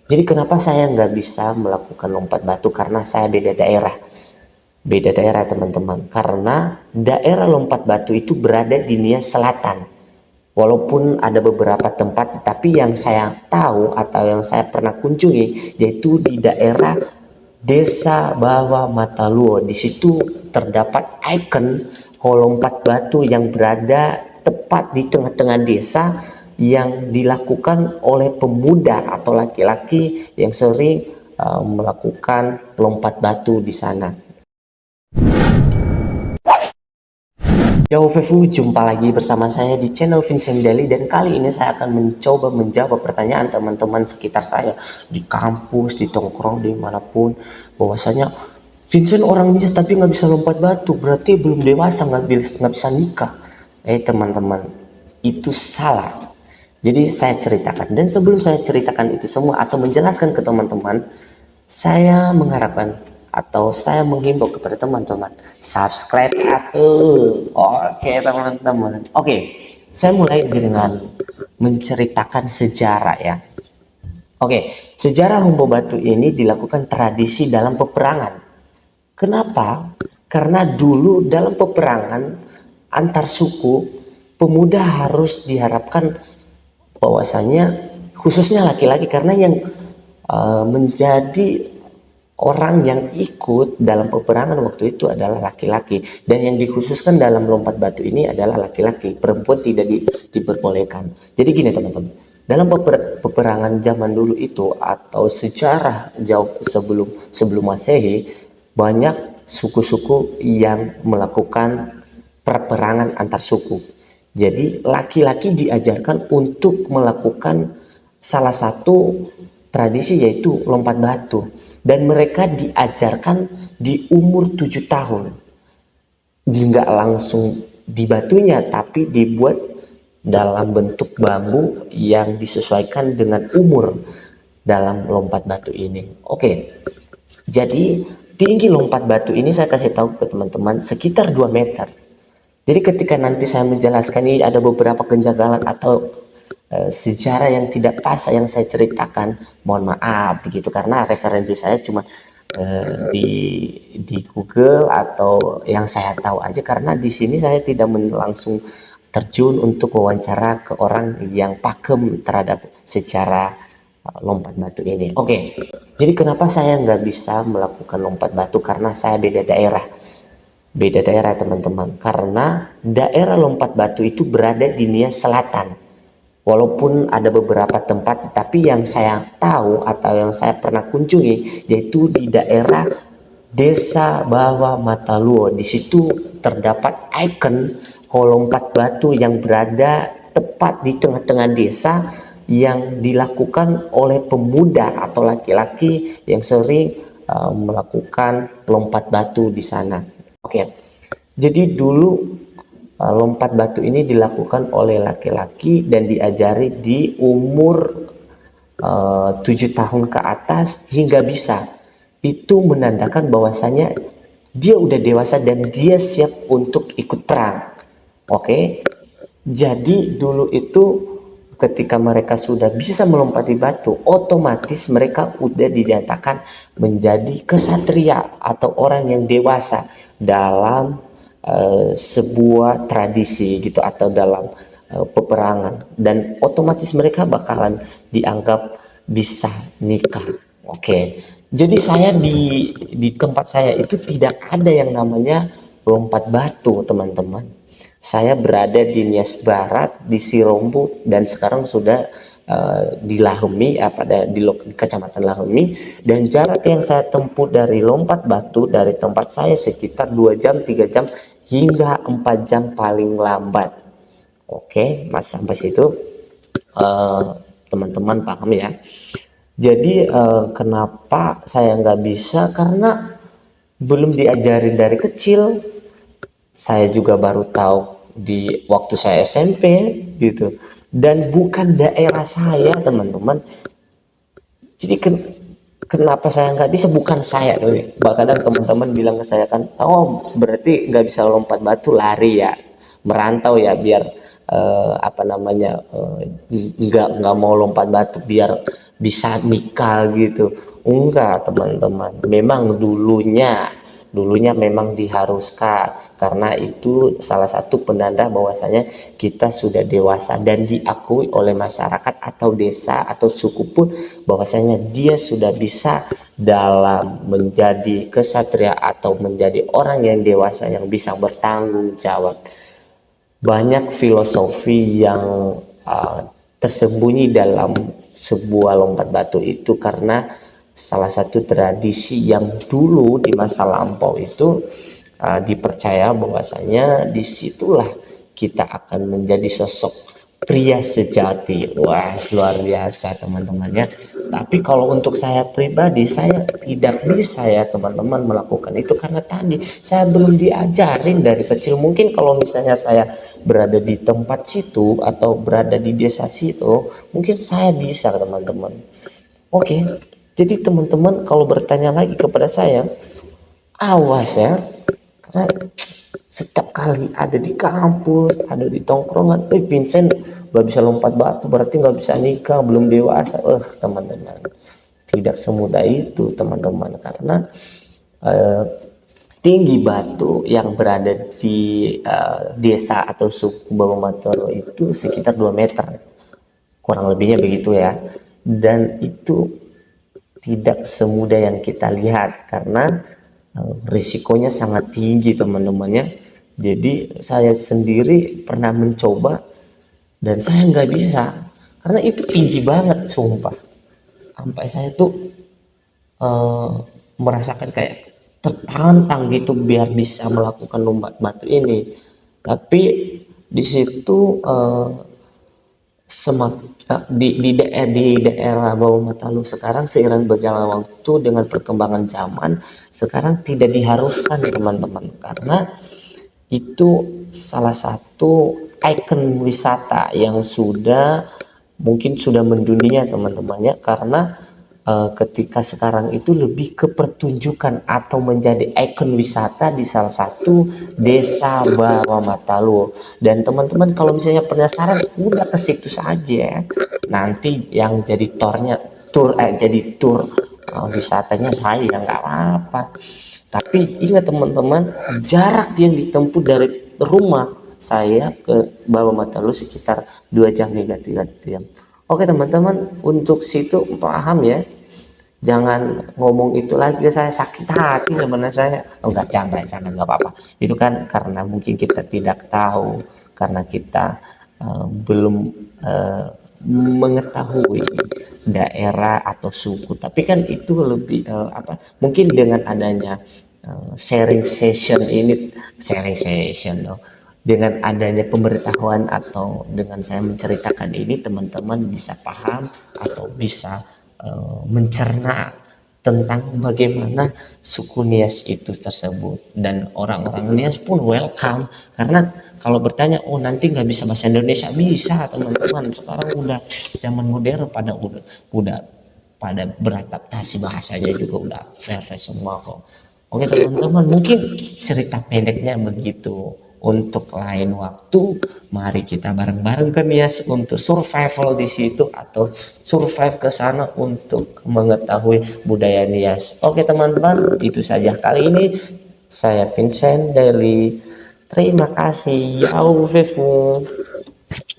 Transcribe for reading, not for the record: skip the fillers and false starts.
Jadi kenapa saya nggak bisa melakukan lompat batu? Karena saya beda daerah. Beda daerah teman-teman. Karena daerah lompat batu itu berada di Nias Selatan. Walaupun ada beberapa tempat, tapi yang saya tahu atau yang saya pernah kunjungi yaitu di daerah Desa Bawah Mataluo. Di situ terdapat ikon lompat batu yang berada tepat di tengah-tengah desa yang dilakukan oleh pemuda atau laki-laki yang sering melakukan lompat batu di sana. Yo Fefu, jumpa lagi bersama saya di channel Vincent Daily, dan kali ini saya akan mencoba menjawab pertanyaan teman-teman sekitar saya di kampus, di tongkrong, dimanapun, bahwasanya Vincent orang Nias tapi nggak bisa lompat batu, berarti belum dewasa, nggak bisa nikah. Teman-teman, itu salah. Jadi saya ceritakan, dan sebelum saya ceritakan itu semua atau menjelaskan ke teman-teman, saya mengharapkan atau saya menghimbau kepada teman-teman subscribe atuh. Oke teman-teman, saya mulai dengan menceritakan sejarah ya. Sejarah Hombo Batu ini dilakukan tradisi dalam peperangan. Kenapa? Karena dulu dalam peperangan antar suku, pemuda harus diharapkan bahwasanya khususnya laki-laki, karena yang menjadi orang yang ikut dalam peperangan waktu itu adalah laki-laki, dan yang dikhususkan dalam lompat batu ini adalah laki-laki, perempuan tidak diperbolehkan. Jadi gini teman-teman, dalam peperangan zaman dulu itu atau sejarah jauh sebelum Masehi, banyak suku-suku yang melakukan peperangan antar suku. Jadi laki-laki diajarkan untuk melakukan salah satu tradisi yaitu lompat batu, dan mereka diajarkan di umur 7 tahun. Nggak langsung di batunya, tapi dibuat dalam bentuk bambu yang disesuaikan dengan umur dalam lompat batu ini. Jadi tinggi lompat batu ini saya kasih tahu ke teman-teman sekitar 2 meter. Jadi ketika nanti saya menjelaskan ini ada beberapa kejanggalan atau sejarah yang tidak pas yang saya ceritakan, mohon maaf begitu, karena referensi saya cuma di Google atau yang saya tahu aja, karena di sini saya tidak langsung terjun untuk wawancara ke orang yang pakem terhadap secara lompat batu ini. Jadi kenapa saya nggak bisa melakukan lompat batu? Karena saya beda daerah teman-teman. Karena daerah lompat batu itu berada di Nias Selatan. Walaupun ada beberapa tempat, tapi yang saya tahu atau yang saya pernah kunjungi yaitu di daerah Desa Bawah Mataluo. Di situ terdapat ikon lompat batu yang berada tepat di tengah-tengah desa yang dilakukan oleh pemuda atau laki-laki yang sering melakukan lompat batu di sana. Jadi dulu lompat batu ini dilakukan oleh laki-laki dan diajari di umur 7 tahun ke atas hingga bisa. Itu menandakan bahwasanya dia udah dewasa dan dia siap untuk ikut perang. Jadi dulu itu ketika mereka sudah bisa melompati batu, otomatis mereka udah dinyatakan menjadi kesatria atau orang yang dewasa dalam sebuah tradisi gitu atau dalam peperangan, dan otomatis mereka bakalan dianggap bisa nikah. Jadi saya di tempat saya itu tidak ada yang namanya lompat batu teman-teman. Saya berada di Nias Barat, di Sirombo, dan sekarang sudah di Lahemi, di Kecamatan Lahemi, dan jarak yang saya tempuh dari lompat batu dari tempat saya sekitar 2 jam 3 jam hingga 4 jam paling lambat. Mas, sampai situ teman-teman paham ya. Jadi kenapa saya nggak bisa? Karena belum diajarin dari kecil. Saya juga baru tahu di waktu saya SMP gitu, dan bukan daerah saya teman-teman. Jadi kenapa saya nggak bisa? Bukan saya loh. Kadang teman-teman bilang ke saya kan, oh berarti nggak bisa lompat batu, lari ya, merantau ya, biar apa namanya, nggak mau lompat batu biar bisa nikah gitu. Enggak teman-teman, memang dulunya memang diharuskan karena itu salah satu penanda bahwasanya kita sudah dewasa dan diakui oleh masyarakat atau desa atau suku pun bahwasanya dia sudah bisa dalam menjadi kesatria atau menjadi orang yang dewasa yang bisa bertanggung jawab. Banyak filosofi yang uh, tersembunyi dalam sebuah lompat batu itu karena salah satu tradisi yang dulu di masa lampau itu dipercaya bahwasanya disitulah kita akan menjadi sosok pria sejati. Wah, luar biasa teman-teman ya. Tapi kalau untuk saya pribadi, saya tidak bisa ya teman-teman melakukan itu karena tadi saya belum diajarin dari kecil. Mungkin kalau misalnya saya berada di tempat situ atau berada di desa situ, mungkin saya bisa teman-teman. Oke, jadi teman-teman kalau bertanya lagi kepada saya, awas ya, karena setiap kali ada di kampus, ada di tongkrongan, Vincent gak bisa lompat batu, berarti gak bisa nikah, belum dewasa. Teman-teman, tidak semudah itu teman-teman, karena eh, tinggi batu yang berada di desa atau suku Bawang Matoro itu sekitar 2 meter, kurang lebihnya begitu ya. Dan itu tidak semudah yang kita lihat karena risikonya sangat tinggi teman-temannya. Jadi saya sendiri pernah mencoba dan saya nggak bisa karena itu tinggi banget sumpah, sampai saya tuh eh, merasakan kayak tertantang gitu biar bisa melakukan lompat batu ini. Tapi di situ di daerah bawah Matalu sekarang seiring berjalan waktu dengan perkembangan zaman sekarang tidak diharuskan teman-teman, karena itu salah satu ikon wisata yang mungkin sudah mendunia teman-temannya, karena ketika sekarang itu lebih ke pertunjukan atau menjadi ikon wisata di salah satu desa bawah Matalu. Dan teman-teman kalau misalnya penasaran udah ke situ saja, nanti yang jadi jadi tur wisatanya saya nggak apa-apa. Tapi ingat teman-teman, jarak yang ditempuh dari rumah saya ke bawah Matalu sekitar 2 jam hingga 3 jam. Oke teman-teman, untuk situ paham ya. Jangan ngomong itu lagi ke saya, sakit hati sebenarnya saya. Enggak, jangan nggak apa-apa. Itu kan karena mungkin kita tidak tahu, karena kita belum mengetahui daerah atau suku. Tapi kan itu lebih mungkin dengan adanya sharing session loh, dengan adanya pemberitahuan atau dengan saya menceritakan ini, teman-teman bisa paham atau bisa mencerna tentang bagaimana suku Nias itu tersebut. Dan orang-orang Nias pun welcome, karena kalau bertanya nanti nggak bisa bahasa Indonesia, bisa teman-teman. Sekarang udah zaman modern, udah pada beradaptasi, bahasanya juga udah fair semua kok. Oke teman-teman, mungkin cerita pendeknya begitu. Untuk lain waktu, mari kita bareng-bareng ke Nias untuk survival di situ atau survive ke sana untuk mengetahui budaya Nias. Oke teman-teman, itu saja kali ini. Saya Vincent dari Terima kasih. Yau, Vefu.